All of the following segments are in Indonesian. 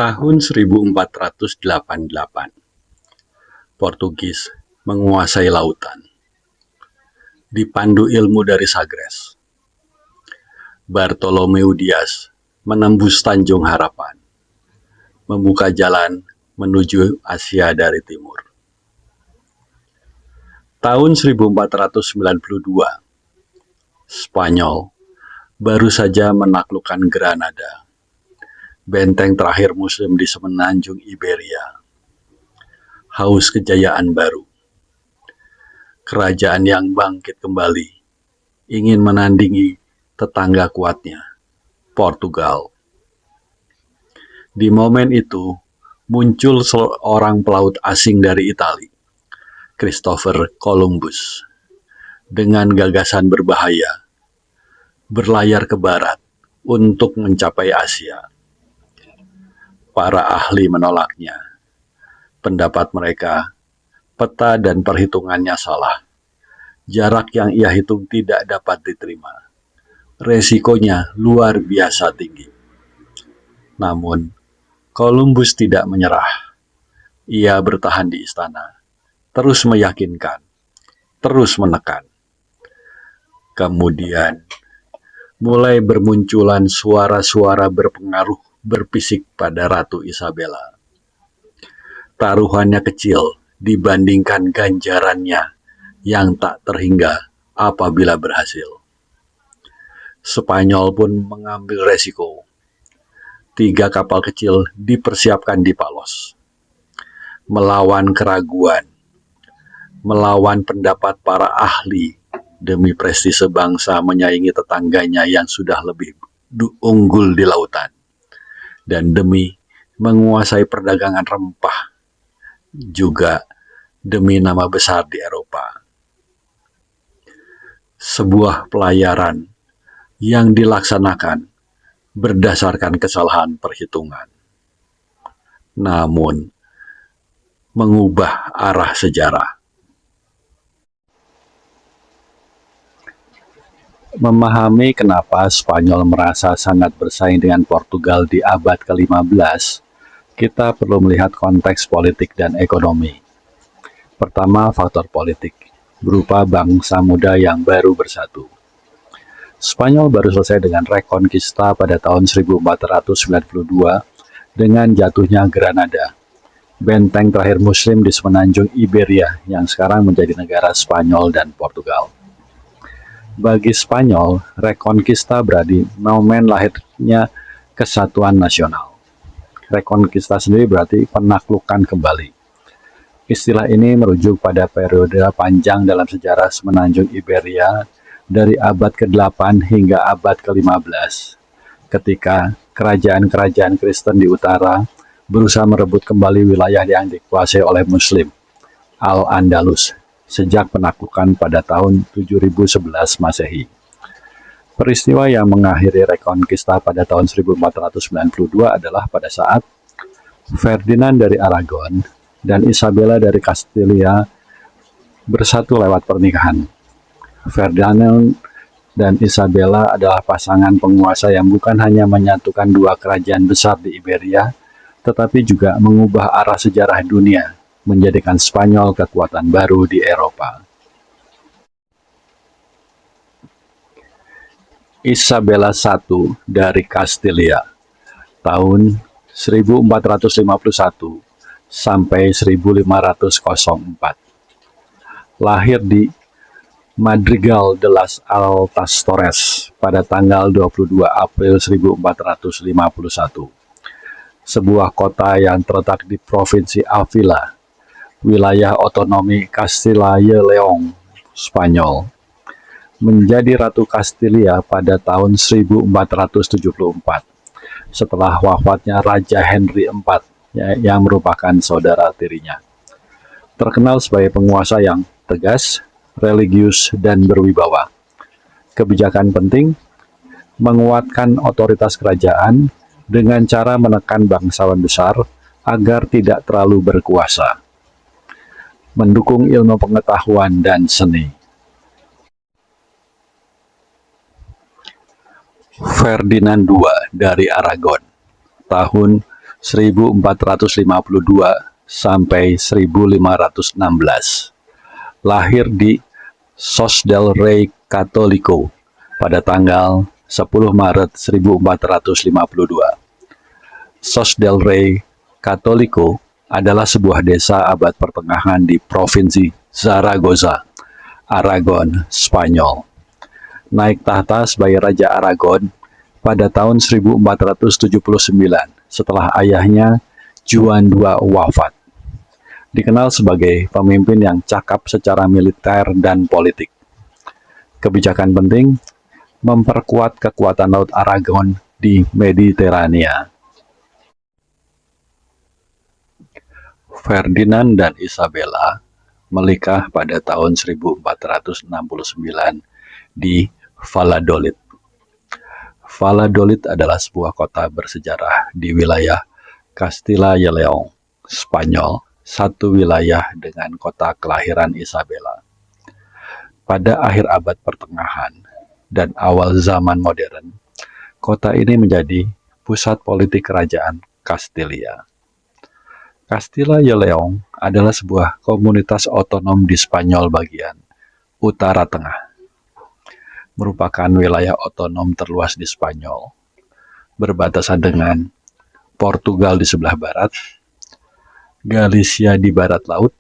Tahun 1488, Portugis menguasai lautan. Dipandu ilmu dari Sagres, Bartolomeu Dias menembus Tanjung Harapan, membuka jalan menuju Asia dari timur. Tahun 1492, Spanyol baru saja menaklukkan Granada, benteng terakhir Muslim di semenanjung Iberia. Haus kejayaan baru, kerajaan yang bangkit kembali, ingin menandingi tetangga kuatnya, Portugal. Di momen itu, muncul seorang pelaut asing dari Italia, Christopher Columbus, dengan gagasan berbahaya, berlayar ke barat untuk mencapai Asia. Para ahli menolaknya. Pendapat mereka, peta dan perhitungannya salah. Jarak yang ia hitung tidak dapat diterima. Resikonya luar biasa tinggi. Namun, Columbus tidak menyerah. Ia bertahan di istana, terus meyakinkan, terus menekan. Kemudian, mulai bermunculan suara-suara berpengaruh berbisik pada Ratu Isabella. Taruhannya kecil dibandingkan ganjarannya yang tak terhingga apabila berhasil. Spanyol pun mengambil resiko. 3 kapal kecil dipersiapkan di Palos. Melawan keraguan, melawan pendapat para ahli demi prestise bangsa menyaingi tetangganya yang sudah lebih unggul di lautan, dan demi menguasai perdagangan rempah, juga demi nama besar di Eropa. Sebuah pelayaran yang dilaksanakan berdasarkan kesalahan perhitungan, namun mengubah arah sejarah. Memahami kenapa Spanyol merasa sangat bersaing dengan Portugal di abad ke-15, kita perlu melihat konteks politik dan ekonomi. Pertama, faktor politik, berupa bangsa muda yang baru bersatu. Spanyol baru selesai dengan Reconquista pada tahun 1492 dengan jatuhnya Granada, benteng terakhir Muslim di semenanjung Iberia yang sekarang menjadi negara Spanyol dan Portugal. Bagi Spanyol, Reconquista berarti momen lahirnya kesatuan nasional. Reconquista sendiri berarti penaklukan kembali. Istilah ini merujuk pada periode panjang dalam sejarah semenanjung Iberia dari abad ke-8 hingga abad ke-15, ketika kerajaan-kerajaan Kristen di utara berusaha merebut kembali wilayah yang dikuasai oleh Muslim, Al-Andalus, sejak penaklukan pada tahun 7011 Masehi. Peristiwa yang mengakhiri Reconquista pada tahun 1492 adalah pada saat Ferdinand dari Aragon dan Isabella dari Kastilia bersatu lewat pernikahan. Ferdinand dan Isabella adalah pasangan penguasa yang bukan hanya menyatukan 2 kerajaan besar di Iberia, tetapi juga mengubah arah sejarah dunia, menjadikan Spanyol kekuatan baru di Eropa. Isabella I dari Kastilia, tahun 1451 sampai 1504. Lahir di Madrigal de las Altas Torres pada tanggal 22 April 1451. Sebuah kota yang terletak di Provinsi Avila, wilayah otonomi Castilla y León, Spanyol. Menjadi Ratu Kastilia pada tahun 1474, setelah wafatnya Raja Henry IV yang merupakan saudara tirinya. Terkenal sebagai penguasa yang tegas, religius, dan berwibawa. Kebijakan penting, menguatkan otoritas kerajaan dengan cara menekan bangsawan besar agar tidak terlalu berkuasa. Mendukung ilmu pengetahuan dan seni. Ferdinand II dari Aragon, tahun 1452 sampai 1516. Lahir di Sos del Rey Católico pada tanggal 10 Maret 1452. Sos del Rey Católico adalah sebuah desa abad pertengahan di Provinsi Zaragoza, Aragon, Spanyol. Naik tahta sebagai Raja Aragon pada tahun 1479 setelah ayahnya Juan II wafat. Dikenal sebagai pemimpin yang cakap secara militer dan politik. Kebijakan penting memperkuat kekuatan Laut Aragon di Mediterania. Ferdinand dan Isabella menikah pada tahun 1469 di Valladolid. Valladolid adalah sebuah kota bersejarah di wilayah Castilla y León, Spanyol, satu wilayah dengan kota kelahiran Isabella. Pada akhir abad pertengahan dan awal zaman modern, kota ini menjadi pusat politik kerajaan Castilla. Castilla y León adalah sebuah komunitas otonom di Spanyol bagian utara tengah. Merupakan wilayah otonom terluas di Spanyol, berbatasan dengan Portugal di sebelah barat, Galicia di barat laut,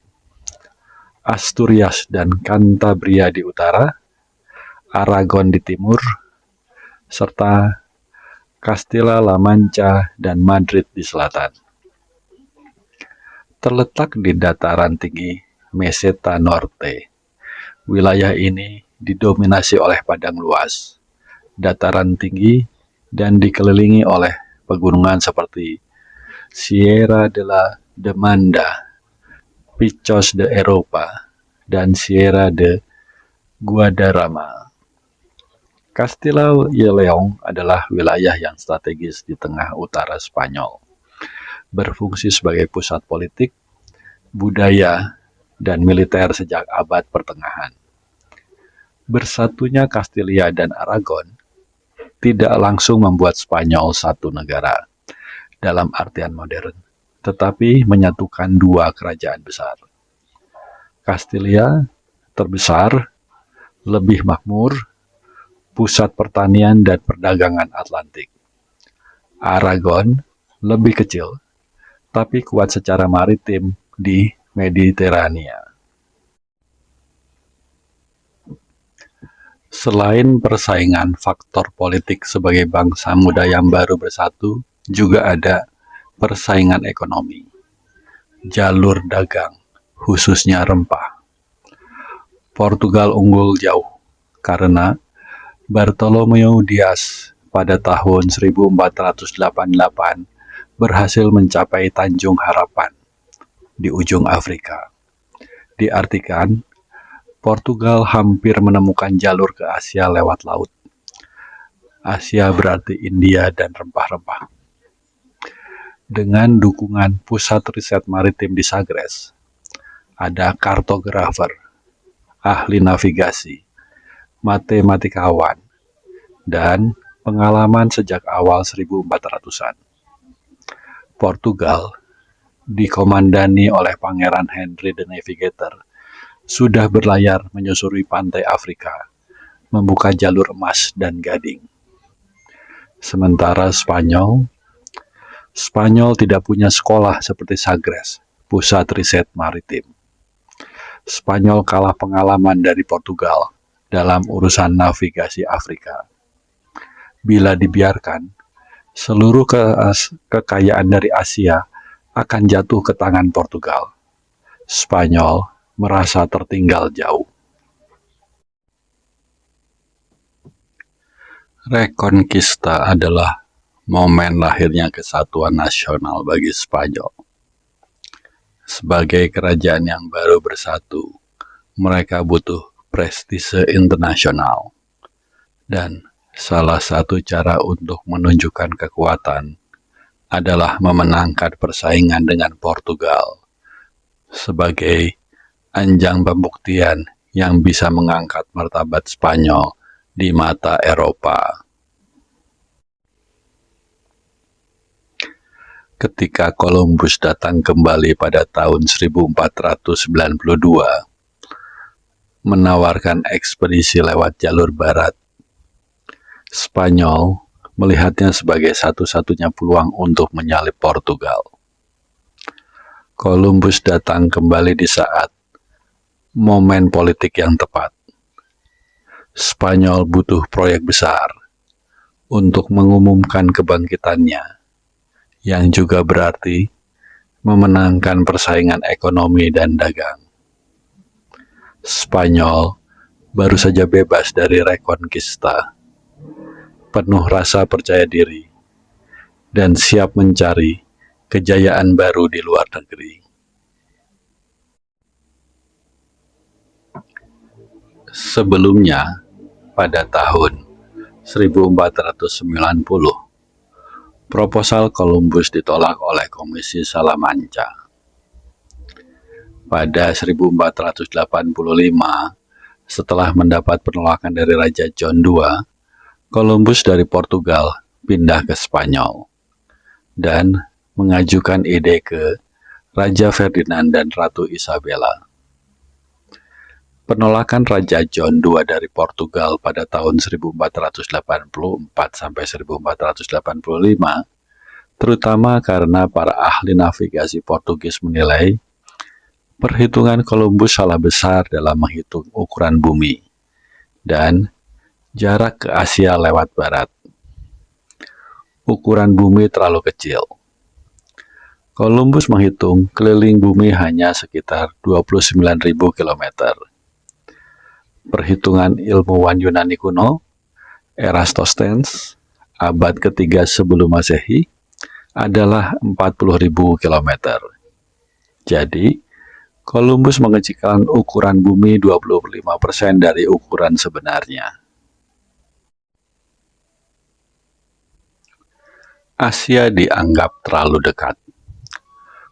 Asturias dan Cantabria di utara, Aragon di timur, serta Castilla-La Mancha dan Madrid di selatan. Terletak di dataran tinggi Meseta Norte. Wilayah ini didominasi oleh padang luas, dataran tinggi, dan dikelilingi oleh pegunungan seperti Sierra de la Demanda, Picos de Europa, dan Sierra de Guadarrama. Castilla y León adalah wilayah yang strategis di tengah utara Spanyol, berfungsi sebagai pusat politik, budaya, dan militer sejak abad pertengahan. Bersatunya Castilla dan Aragon tidak langsung membuat Spanyol satu negara dalam artian modern, tetapi menyatukan dua kerajaan besar. Castilla terbesar, lebih makmur, pusat pertanian dan perdagangan Atlantik. Aragon lebih kecil, tapi kuat secara maritim di Mediterania. Selain persaingan faktor politik sebagai bangsa muda yang baru bersatu, juga ada persaingan ekonomi, jalur dagang, khususnya rempah. Portugal unggul jauh karena Bartolomeu Dias pada tahun 1488 berhasil mencapai Tanjung Harapan di ujung Afrika. Diartikan, Portugal hampir menemukan jalur ke Asia lewat laut. Asia berarti India dan rempah-rempah. Dengan dukungan pusat riset maritim di Sagres, ada kartografer, ahli navigasi, matematikawan, dan pengalaman sejak awal 1400-an. Portugal, dikomandani oleh Pangeran Henry the Navigator, sudah berlayar menyusuri pantai Afrika, membuka jalur emas dan gading. Sementara Spanyol tidak punya sekolah seperti Sagres, pusat riset maritim. Spanyol kalah pengalaman dari Portugal dalam urusan navigasi Afrika. Bila dibiarkan, seluruh kekayaan dari Asia akan jatuh ke tangan Portugal. Spanyol merasa tertinggal jauh. Reconquista adalah momen lahirnya kesatuan nasional bagi Spanyol. Sebagai kerajaan yang baru bersatu, mereka butuh prestise internasional. Dan salah satu cara untuk menunjukkan kekuatan adalah memenangkan persaingan dengan Portugal sebagai anjang pembuktian yang bisa mengangkat martabat Spanyol di mata Eropa. Ketika Columbus datang kembali pada tahun 1492, menawarkan ekspedisi lewat jalur barat, Spanyol melihatnya sebagai satu-satunya peluang untuk menyalip Portugal. Columbus datang kembali di saat momen politik yang tepat. Spanyol butuh proyek besar untuk mengumumkan kebangkitannya, yang juga berarti memenangkan persaingan ekonomi dan dagang. Spanyol baru saja bebas dari Reconquista, penuh rasa percaya diri, dan siap mencari kejayaan baru di luar negeri. Sebelumnya, pada tahun 1490, proposal Columbus ditolak oleh Komisi Salamanca. Pada 1485, setelah mendapat penolakan dari Raja John II, Columbus dari Portugal pindah ke Spanyol dan mengajukan ide ke Raja Ferdinand dan Ratu Isabella. Penolakan Raja John II dari Portugal pada tahun 1484 sampai 1485, terutama karena para ahli navigasi Portugis menilai perhitungan Columbus salah besar dalam menghitung ukuran bumi dan jarak ke Asia lewat barat. Ukuran bumi terlalu kecil. Columbus menghitung keliling bumi hanya sekitar 29.000 km. Perhitungan ilmuwan Yunani kuno, Eratosthenes, abad ketiga sebelum Masehi, adalah 40.000 km. Jadi, Columbus mengecilkan ukuran bumi 25% dari ukuran sebenarnya. Asia dianggap terlalu dekat.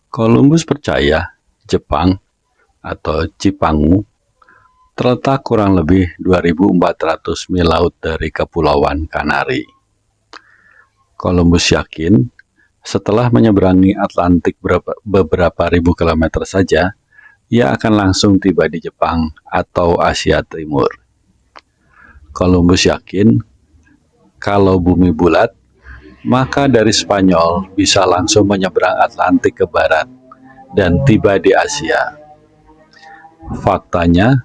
Columbus percaya Jepang atau Cipangu terletak kurang lebih 2.400 mil laut dari Kepulauan Kanari. Columbus yakin setelah menyeberangi Atlantik beberapa ribu kilometer saja, ia akan langsung tiba di Jepang atau Asia Timur. Columbus yakin kalau bumi bulat, maka dari Spanyol bisa langsung menyeberang Atlantik ke barat dan tiba di Asia. Faktanya,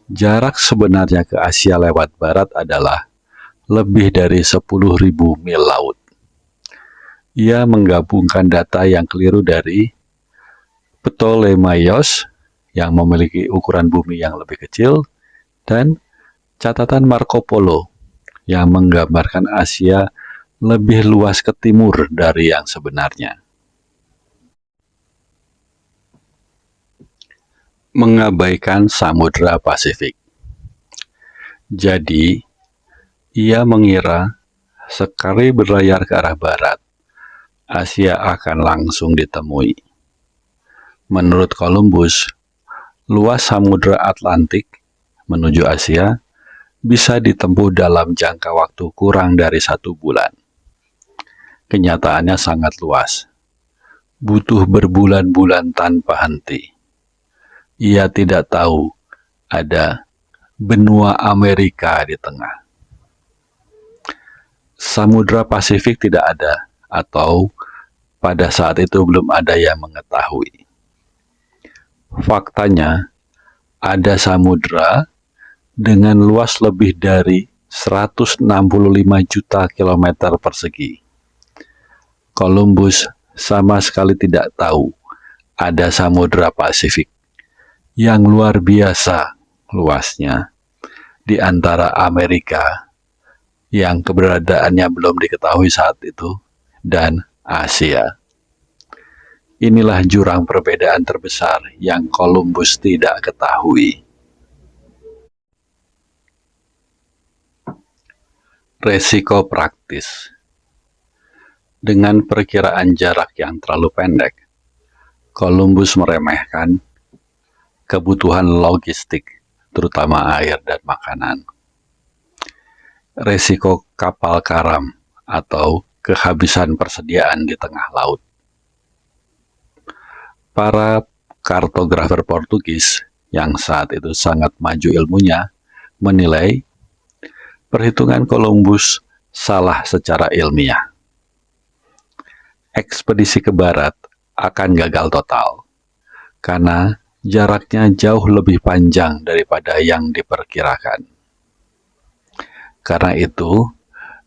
jarak sebenarnya ke Asia lewat barat adalah lebih dari 10.000 mil laut. Ia menggabungkan data yang keliru dari Ptolemaios yang memiliki ukuran bumi yang lebih kecil dan catatan Marco Polo yang menggambarkan Asia lebih luas ke timur dari yang sebenarnya. Mengabaikan Samudra Pasifik. Jadi, ia mengira sekali berlayar ke arah barat, Asia akan langsung ditemui. Menurut Columbus, luas Samudra Atlantik menuju Asia bisa ditempuh dalam jangka waktu kurang dari 1 bulan. Kenyataannya sangat luas, butuh berbulan-bulan tanpa henti. Ia tidak tahu ada benua Amerika di tengah. Samudra Pasifik tidak ada, atau pada saat itu belum ada yang mengetahui. Faktanya, ada samudra dengan luas lebih dari 165 juta kilometer persegi. Columbus sama sekali tidak tahu ada Samudra Pasifik yang luar biasa luasnya di antara Amerika yang keberadaannya belum diketahui saat itu dan Asia. Inilah jurang perbedaan terbesar yang Columbus tidak ketahui. Resiko praktis. Dengan perkiraan jarak yang terlalu pendek, Columbus meremehkan kebutuhan logistik, terutama air dan makanan. Resiko kapal karam atau kehabisan persediaan di tengah laut. Para kartografer Portugis yang saat itu sangat maju ilmunya menilai perhitungan Columbus salah secara ilmiah. Ekspedisi ke barat akan gagal total karena jaraknya jauh lebih panjang daripada yang diperkirakan. Karena itu,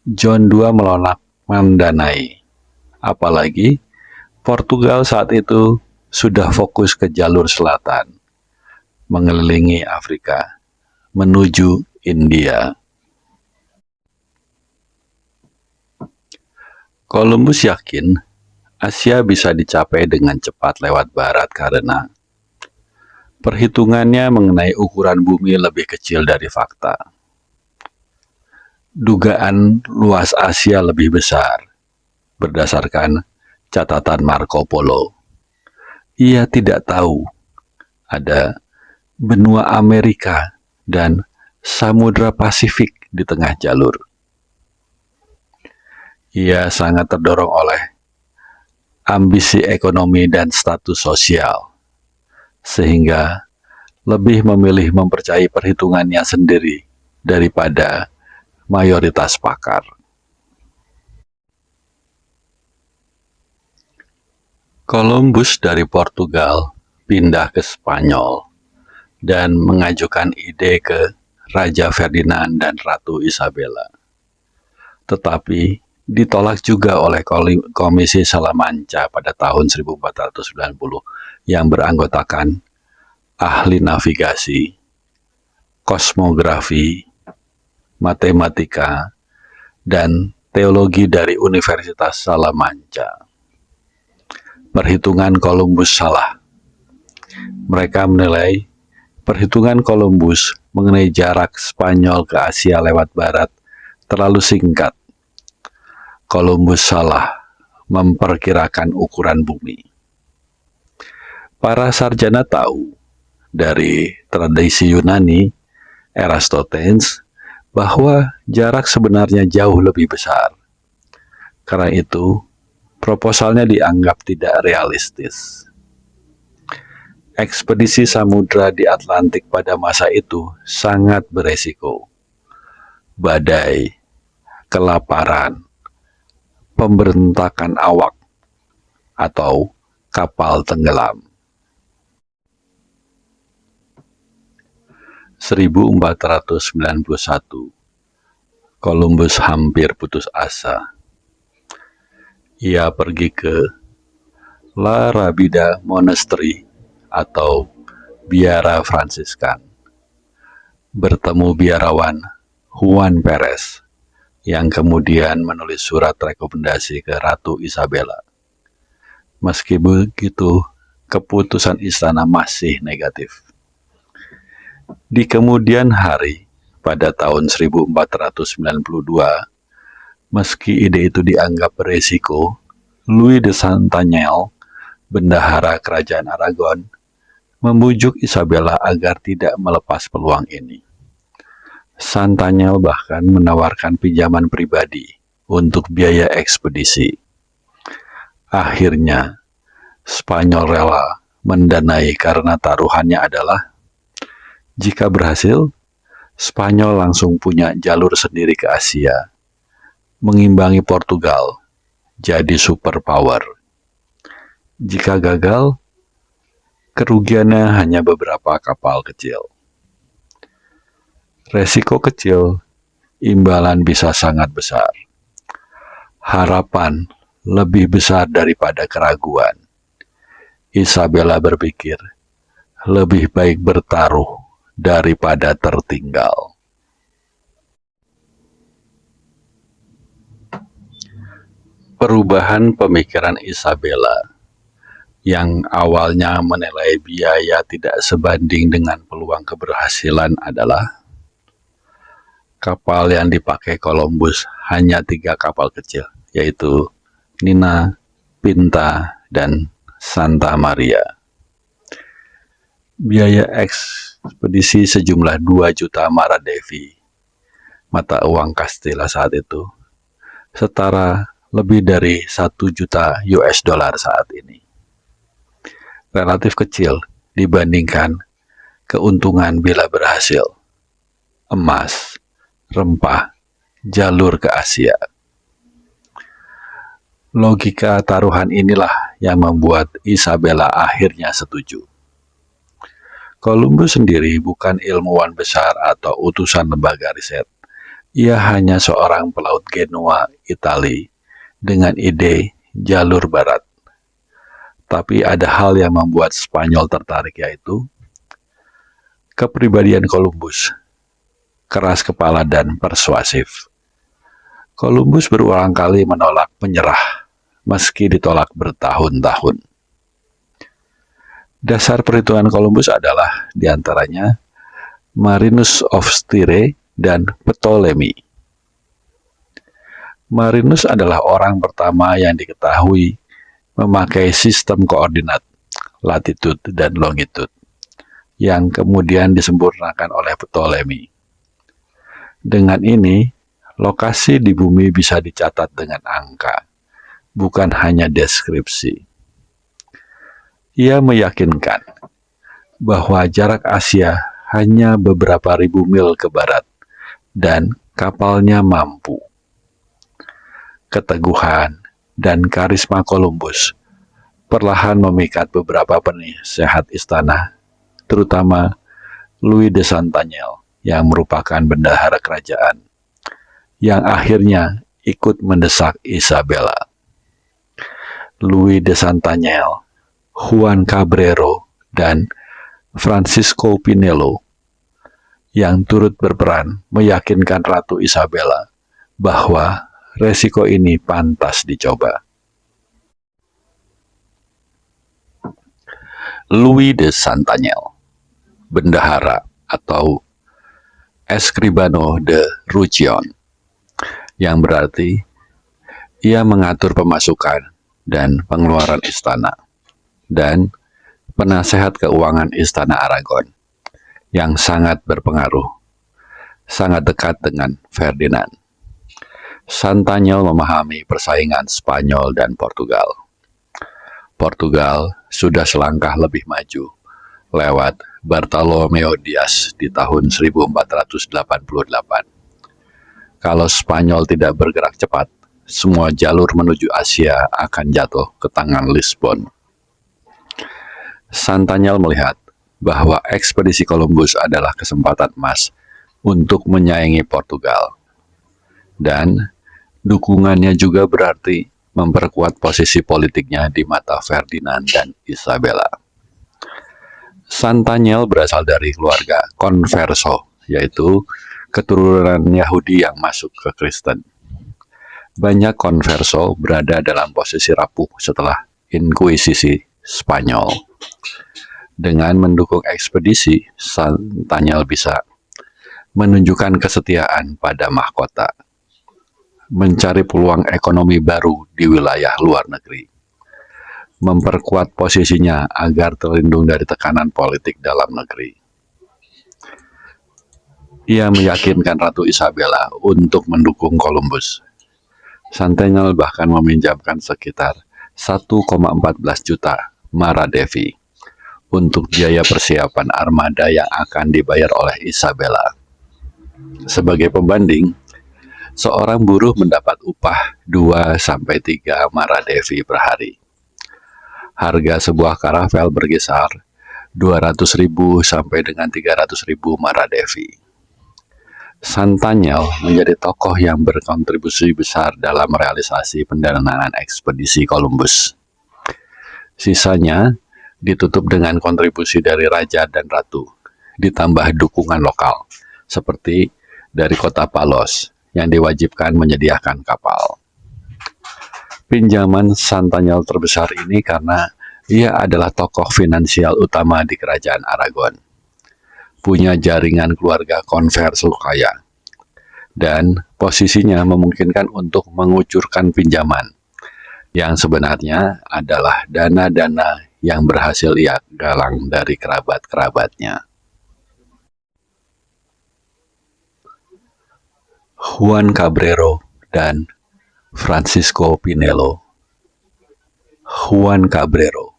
John II menolak mendanai. Apalagi Portugal saat itu sudah fokus ke jalur selatan, mengelilingi Afrika, menuju India. Columbus yakin Asia bisa dicapai dengan cepat lewat barat karena perhitungannya mengenai ukuran bumi lebih kecil dari fakta. Dugaan luas Asia lebih besar berdasarkan catatan Marco Polo. Ia tidak tahu ada benua Amerika dan Samudra Pasifik di tengah jalur. Ia sangat terdorong oleh ambisi ekonomi dan status sosial, sehingga lebih memilih mempercayai perhitungannya sendiri daripada mayoritas pakar. Columbus dari Portugal pindah ke Spanyol dan mengajukan ide ke Raja Ferdinand dan Ratu Isabella. Tetapi ditolak juga oleh Komisi Salamanca pada tahun 1490 yang beranggotakan ahli navigasi, kosmografi, matematika, dan teologi dari Universitas Salamanca. Perhitungan Columbus salah. Mereka menilai perhitungan Columbus mengenai jarak Spanyol ke Asia lewat barat terlalu singkat. Columbus salah memperkirakan ukuran bumi. Para sarjana tahu dari tradisi Yunani, Eratosthenes, bahwa jarak sebenarnya jauh lebih besar. Karena itu, proposalnya dianggap tidak realistis. Ekspedisi samudra di Atlantik pada masa itu sangat beresiko. Badai, kelaparan, pemberontakan awak, atau kapal tenggelam. 1491, Columbus hampir putus asa. Ia pergi ke La Rabida Monastery atau biara Fransiskan, bertemu biarawan Juan Perez yang kemudian menulis surat rekomendasi ke Ratu Isabella. Meski begitu, keputusan istana masih negatif. Di kemudian hari, pada tahun 1492, meski ide itu dianggap beresiko, Louis de Santanyel, bendahara kerajaan Aragon, membujuk Isabella agar tidak melepas peluang ini. Santanyel bahkan menawarkan pinjaman pribadi untuk biaya ekspedisi. Akhirnya, Spanyol rela mendanai karena taruhannya adalah jika berhasil, Spanyol langsung punya jalur sendiri ke Asia, mengimbangi Portugal, jadi superpower. Jika gagal, kerugiannya hanya beberapa kapal kecil. Resiko kecil, imbalan bisa sangat besar. Harapan lebih besar daripada keraguan. Isabella berpikir, lebih baik bertaruh daripada tertinggal. Perubahan pemikiran Isabella yang awalnya menilai biaya tidak sebanding dengan peluang keberhasilan adalah kapal yang dipakai Columbus hanya 3 kapal kecil, yaitu Nina, Pinta, dan Santa Maria. Biaya ekspedisi sejumlah 2 juta Maradevi, mata uang Kastila saat itu, setara lebih dari 1 juta US dollar saat ini. relatif kecil dibandingkan keuntungan bila berhasil. Emas, rempah, jalur ke Asia. Logika taruhan inilah yang membuat Isabella akhirnya setuju. Columbus sendiri bukan ilmuwan besar atau utusan lembaga riset. Ia hanya seorang pelaut Genoa, Italia, dengan ide jalur barat. Tapi ada hal yang membuat Spanyol tertarik, yaitu kepribadian Columbus, keras kepala dan persuasif. Columbus berulang kali menolak menyerah, meski ditolak bertahun-tahun. Dasar perhitungan Columbus adalah diantaranya Marinus of Styre dan Ptolemy. Marinus adalah orang pertama yang diketahui memakai sistem koordinat, latitude dan longitude, yang kemudian disempurnakan oleh Ptolemy. Dengan ini, lokasi di bumi bisa dicatat dengan angka, bukan hanya deskripsi. Ia meyakinkan bahwa jarak Asia hanya beberapa ribu mil ke barat, dan kapalnya mampu. Keteguhan dan karisma Columbus perlahan memikat beberapa penasehat istana, terutama Louis de Santanyel, yang merupakan bendahara kerajaan, yang akhirnya ikut mendesak Isabella. Louis de Santanyel, Juan Cabrero, dan Francisco Pinelo, yang turut berperan meyakinkan Ratu Isabella bahwa resiko ini pantas dicoba. Louis de Santanyel, bendahara atau Escribano de Roussillon, yang berarti ia mengatur pemasukan dan pengeluaran istana, dan penasehat keuangan istana Aragon, yang sangat berpengaruh, sangat dekat dengan Ferdinand. Santanyel memahami persaingan Spanyol dan Portugal. Portugal sudah selangkah lebih maju lewat Bartolomeu Dias di tahun 1488. Kalau Spanyol tidak bergerak cepat, semua jalur menuju Asia akan jatuh ke tangan Lisbon. Santanyel melihat bahwa ekspedisi Columbus adalah kesempatan emas untuk menyaingi Portugal. Dan dukungannya juga berarti memperkuat posisi politiknya di mata Ferdinand dan Isabella. Santanyel berasal dari keluarga converso, yaitu keturunan Yahudi yang masuk ke Kristen. Banyak converso berada dalam posisi rapuh setelah Inkuisisi Spanyol. Dengan mendukung ekspedisi, Santanyel bisa menunjukkan kesetiaan pada mahkota, mencari peluang ekonomi baru di wilayah luar negeri, memperkuat posisinya agar terlindung dari tekanan politik dalam negeri. Ia meyakinkan Ratu Isabella untuk mendukung Columbus. Santanyel bahkan meminjamkan sekitar 1,14 juta maradevi untuk biaya persiapan armada yang akan dibayar oleh Isabella. Sebagai pembanding, seorang buruh mendapat upah 2-3 maradevi per hari. Harga sebuah karavel berkisar 200.000 sampai dengan 300.000 maradevi. Santanyel menjadi tokoh yang berkontribusi besar dalam realisasi pendanaan ekspedisi Columbus. Sisanya ditutup dengan kontribusi dari raja dan ratu, ditambah dukungan lokal, seperti dari kota Palos yang diwajibkan menyediakan kapal. Pinjaman Santanyel terbesar ini karena ia adalah tokoh finansial utama di kerajaan Aragon, punya jaringan keluarga konverso kaya, dan posisinya memungkinkan untuk mengucurkan pinjaman, yang sebenarnya adalah dana-dana yang berhasil ia galang dari kerabat-kerabatnya. Juan Cabrero dan Francisco Pinelo. Juan Cabrero,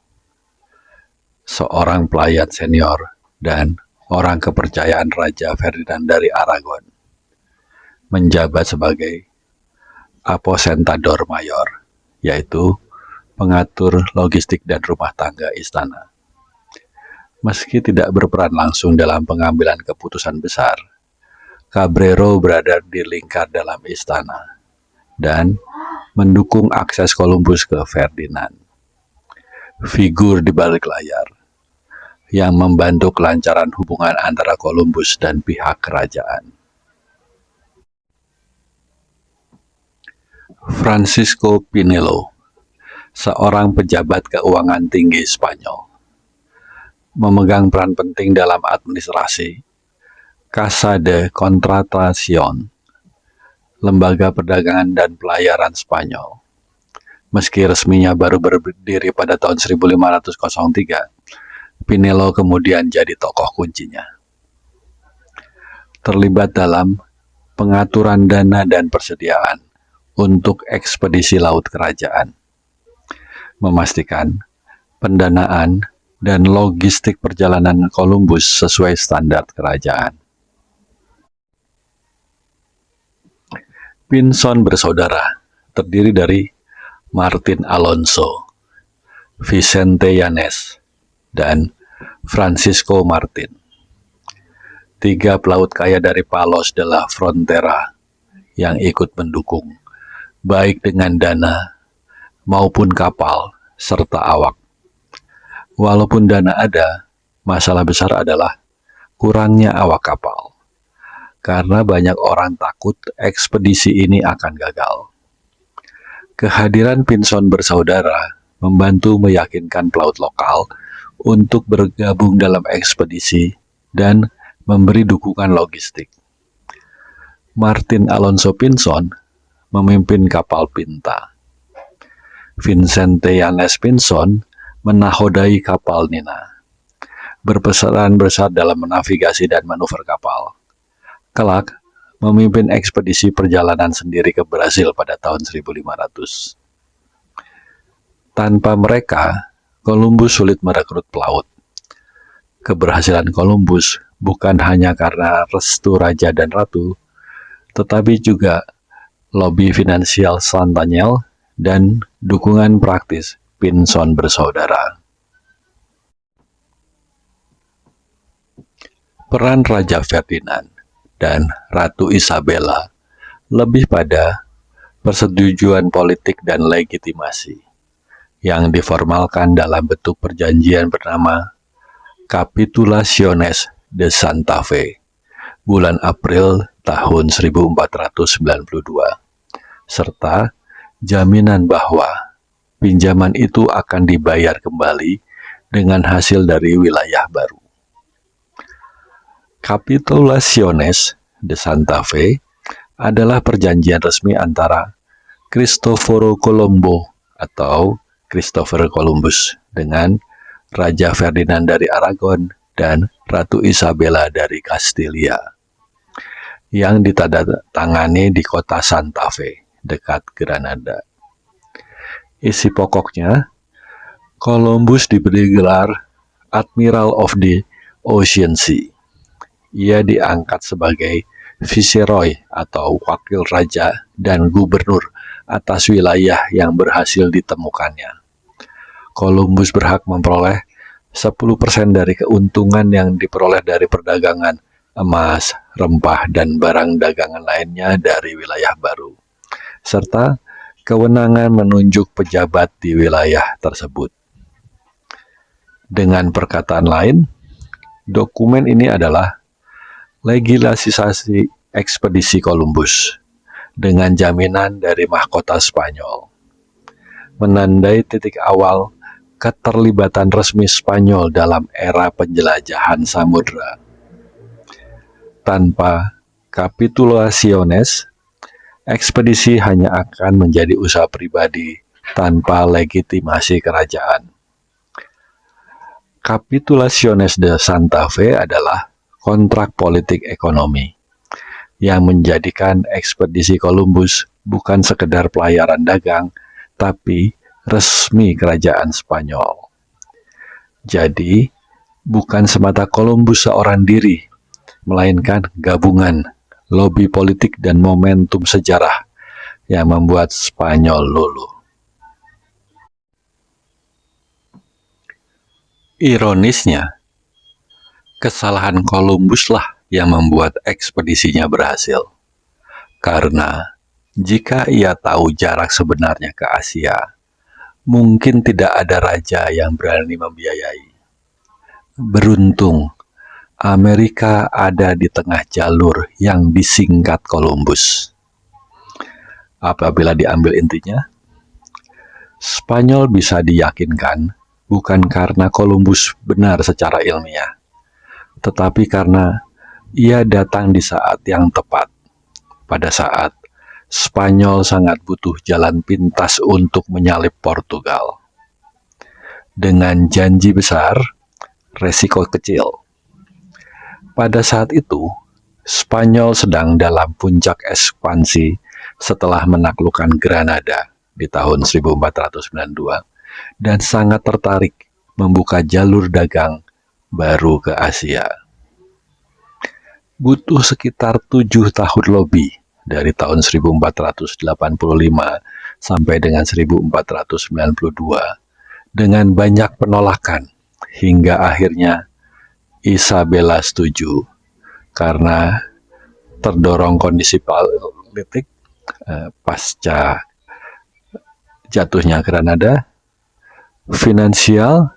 seorang pelayan senior dan orang kepercayaan Raja Ferdinand dari Aragon, menjabat sebagai aposentador mayor, yaitu pengatur logistik dan rumah tangga istana. Meski tidak berperan langsung dalam pengambilan keputusan besar, Cabrero berada di lingkar dalam istana dan mendukung akses Columbus ke Ferdinand. Figur di balik layar yang membantu kelancaran hubungan antara Columbus dan pihak kerajaan. Francisco Pinelo, seorang pejabat keuangan tinggi Spanyol, memegang peran penting dalam administrasi Casa de Contratación, lembaga perdagangan dan pelayaran Spanyol. Meski resminya baru berdiri pada tahun 1503, Pinelo kemudian jadi tokoh kuncinya. Terlibat dalam pengaturan dana dan persediaan untuk ekspedisi laut kerajaan, memastikan pendanaan dan logistik perjalanan Columbus sesuai standar kerajaan. Pinzon bersaudara terdiri dari Martin Alonso, Vicente Yanes, dan Francisco Martin. 3 pelaut kaya dari Palos de la Frontera yang ikut mendukung, baik dengan dana maupun kapal serta awak. Walaupun dana ada, masalah besar adalah kurangnya awak kapal, karena banyak orang takut ekspedisi ini akan gagal. Kehadiran Pinzon bersaudara membantu meyakinkan pelaut lokal untuk bergabung dalam ekspedisi dan memberi dukungan logistik. Martin Alonso Pinzon memimpin kapal Pinta. Vicente Yanes Pinzon menahodai kapal Nina, berperan besar dalam menavigasi dan manuver kapal. Kelak, memimpin ekspedisi perjalanan sendiri ke Brasil pada tahun 1500. Tanpa mereka, Columbus sulit merekrut pelaut. Keberhasilan Columbus bukan hanya karena restu raja dan ratu, tetapi juga lobi finansial Santanyel dan dukungan praktis Pinzon bersaudara. Peran Raja Ferdinand dan Ratu Isabella lebih pada persetujuan politik dan legitimasi yang diformalkan dalam bentuk perjanjian bernama Capitulaciones de Santa Fe bulan April tahun 1492, serta jaminan bahwa pinjaman itu akan dibayar kembali dengan hasil dari wilayah baru. Capitulaciones de Santa Fe adalah perjanjian resmi antara Cristoforo Colombo atau Christopher Columbus dengan Raja Ferdinand dari Aragon dan Ratu Isabella dari Kastilia, yang ditandatangani di kota Santa Fe, dekat Granada. Isi pokoknya, Columbus diberi gelar Admiral of the Ocean Sea. Ia diangkat sebagai Viceroy atau wakil raja dan gubernur atas wilayah yang berhasil ditemukannya. Columbus berhak memperoleh 10% dari keuntungan yang diperoleh dari perdagangan emas, rempah, dan barang dagangan lainnya dari wilayah baru, serta kewenangan menunjuk pejabat di wilayah tersebut. Dengan perkataan lain, dokumen ini adalah legislasi ekspedisi Columbus dengan jaminan dari mahkota Spanyol, menandai titik awal keterlibatan resmi Spanyol dalam era penjelajahan samudra. Tanpa Capitulaciones, ekspedisi hanya akan menjadi usaha pribadi tanpa legitimasi kerajaan. Capitulaciones de Santa Fe adalah kontrak politik ekonomi yang menjadikan ekspedisi Columbus bukan sekedar pelayaran dagang, tapi resmi kerajaan Spanyol. Jadi, bukan semata Columbus seorang diri, melainkan gabungan lobi politik dan momentum sejarah yang membuat Spanyol luluh. Ironisnya, kesalahan Columbus lah yang membuat ekspedisinya berhasil. Karena jika ia tahu jarak sebenarnya ke Asia, mungkin tidak ada raja yang berani membiayai. Beruntung, Amerika ada di tengah jalur yang disingkat Columbus. Apabila diambil intinya, Spanyol bisa diyakinkan bukan karena Columbus benar secara ilmiah, tetapi karena ia datang di saat yang tepat, pada saat Spanyol sangat butuh jalan pintas untuk menyalip Portugal. Dengan janji besar, resiko kecil. Pada saat itu, Spanyol sedang dalam puncak ekspansi setelah menaklukkan Granada di tahun 1492 dan sangat tertarik membuka jalur dagang baru ke Asia. Butuh sekitar 7 tahun lebih dari tahun 1485 sampai dengan 1492 dengan banyak penolakan hingga akhirnya Isabella setuju karena terdorong kondisi politik pasca jatuhnya Granada, finansial,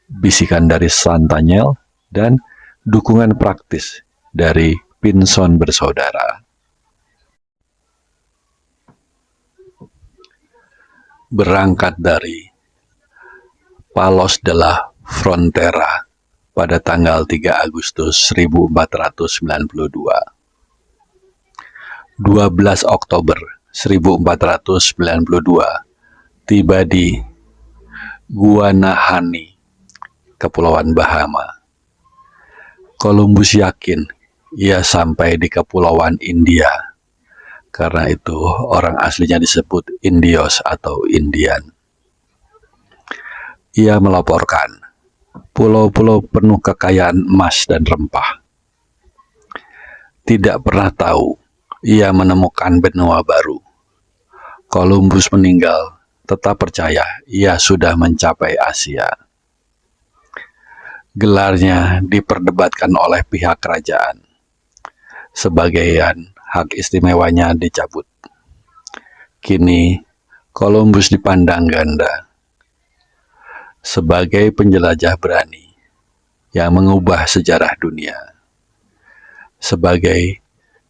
bisikan dari Santanyel, dan dukungan praktis dari Pinzon bersaudara. Berangkat dari Palos de la Frontera pada tanggal 3 Agustus 1492. 12 Oktober 1492 tiba di Guanahani, Kepulauan Bahama. Columbus yakin ia sampai di Kepulauan India. Karena itu orang aslinya disebut Indios atau Indian. Ia melaporkan pulau-pulau penuh kekayaan emas dan rempah. Tidak pernah tahu ia menemukan benua baru. Columbus meninggal, tetap percaya ia sudah mencapai Asia. Gelarnya diperdebatkan oleh pihak kerajaan. Sebagian hak istimewanya dicabut. Kini, Columbus dipandang ganda sebagai penjelajah berani yang mengubah sejarah dunia, sebagai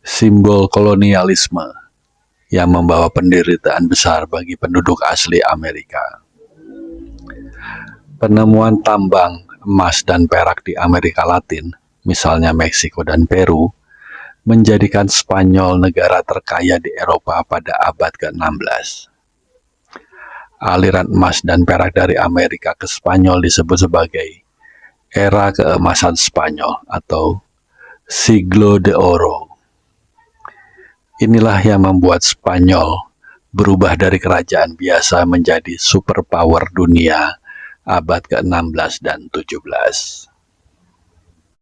simbol kolonialisme yang membawa penderitaan besar bagi penduduk asli Amerika. Penemuan tambang emas dan perak di Amerika Latin, misalnya Meksiko dan Peru, menjadikan Spanyol negara terkaya di Eropa pada abad ke-16. Aliran emas dan perak dari Amerika ke Spanyol disebut sebagai era keemasan Spanyol atau Siglo de Oro. Inilah yang membuat Spanyol berubah dari kerajaan biasa menjadi superpower dunia abad ke-16 dan 17.